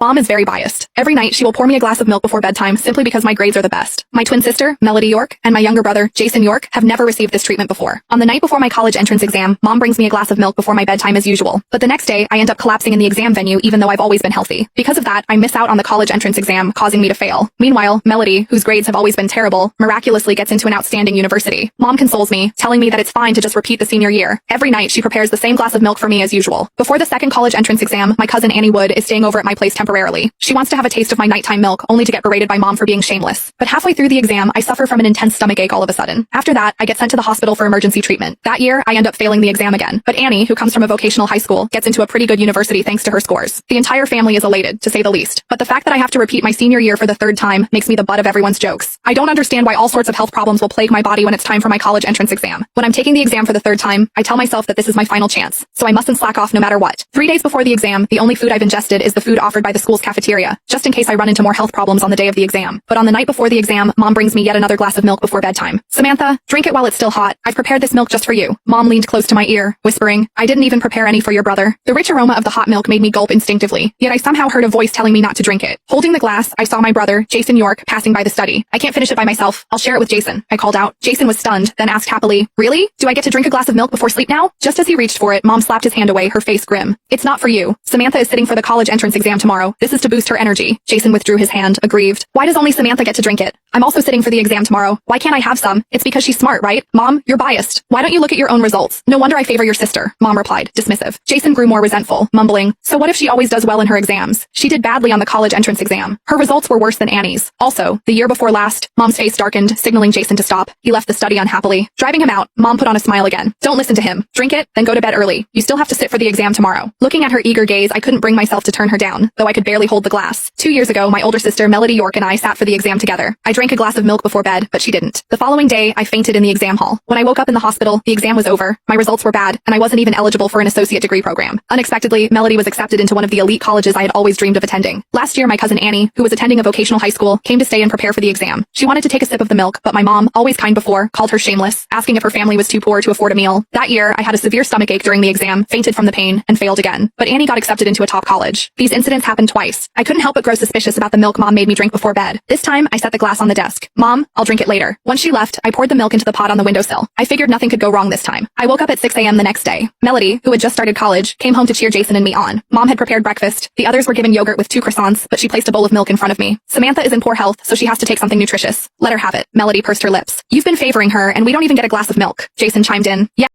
Mom is very biased. Every night she will pour me a glass of milk before bedtime simply because my grades are the best. My twin sister, Melody York, and my younger brother, Jason York, have never received this treatment before. On the night before my college entrance exam, Mom brings me a glass of milk before my bedtime as usual. But the next day, I end up collapsing in the exam venue even though I've always been healthy. Because of that, I miss out on the college entrance exam, causing me to fail. Meanwhile, Melody, whose grades have always been terrible, miraculously gets into an outstanding university. Mom consoles me, telling me that it's fine to just repeat the senior year. Every night, she prepares the same glass of milk for me as usual. Before the second college entrance exam, my cousin Annie Wood is staying over at my place temporarily. She wants to have a taste of my nighttime milk, only to get berated by Mom for being shameless. But halfway through the exam, I suffer from an intense stomachache all of a sudden. After that, I get sent to the hospital for emergency treatment. That year, I end up failing the exam again. But Annie, who comes from a vocational high school, gets into a pretty good university thanks to her scores. The entire family is elated, to say the least. But the fact that I have to repeat my senior year for the third time makes me the butt of everyone's jokes. I don't understand why all sorts of health problems will plague my body when it's time for my college entrance exam. When I'm taking the exam for the third time, I tell myself that this is my final chance, so I mustn't slack off no matter what. 3 days before the exam, the only food I've ingested is the food offered by the school's cafeteria, just in case I run into more health problems on the day of the exam. But on the night before the exam, Mom brings me yet another glass of milk before bedtime. Samantha, drink it while it's still hot. I've prepared this milk just for you. Mom leaned close to my ear, whispering, I didn't even prepare any for your brother. The rich aroma of the hot milk made me gulp instinctively, yet I somehow heard a voice telling me not to drink it. Holding the glass, I saw my brother, Jason York, passing by the study. I can't finish it by myself. I'll share it with Jason, I called out. Jason was stunned, then asked happily, really? Do I get to drink a glass of milk before sleep now? Just as he reached for it, Mom slapped his hand away, her face grim. It's not for you. Samantha is sitting for the college entrance exam tomorrow. This is to boost her energy. Jason withdrew his hand, aggrieved. Why does only Samantha get to drink it? I'm also sitting for the exam tomorrow. Why can't I have some? It's because she's smart, right? Mom, you're biased. Why don't you look at your own results? No wonder I favor your sister, Mom replied, dismissive. Jason grew more resentful, mumbling, so what if she always does well in her exams? She did badly on the college entrance exam. Her results were worse than Annie's. Also, the year before last, Mom's face darkened, signaling Jason to stop. He left the study unhappily. Driving him out, Mom put on a smile again. Don't listen to him. Drink it, then go to bed early. You still have to sit for the exam tomorrow. Looking at her eager gaze, I couldn't bring myself to turn her down, though I could barely hold the glass. 2 years ago, my older sister Melody York and I sat for the exam together. I drank a glass of milk before bed, but she didn't. The following day, I fainted in the exam hall. When I woke up in the hospital, the exam was over. My results were bad, and I wasn't even eligible for an associate degree program. Unexpectedly, Melody was accepted into one of the elite colleges I had always dreamed of attending. Last year, my cousin Annie, who was attending a vocational high school, came to stay and prepare for the exam. She wanted to take a sip of the milk, but my mom, always kind before, called her shameless, asking if her family was too poor to afford a meal. That year, I had a severe stomachache during the exam, fainted from the pain, and failed again. But Annie got accepted into a top college. These incidents happened twice. I couldn't help but grow suspicious about the milk Mom made me drink before bed. This time, I set the glass on the desk. Mom, I'll drink it later. Once she left, I poured the milk into the pot on the windowsill. I figured nothing could go wrong this time. I woke up at 6 a.m. the next day. Melody, who had just started college, came home to cheer Jason and me on. Mom had prepared breakfast. The others were given yogurt with 2 croissants, but she placed a bowl of milk in front of me. Samantha is in poor health, so she has to take something nutritious. Let her have it. Melody pursed her lips. You've been favoring her, and we don't even get a glass of milk. Jason chimed in. Yeah.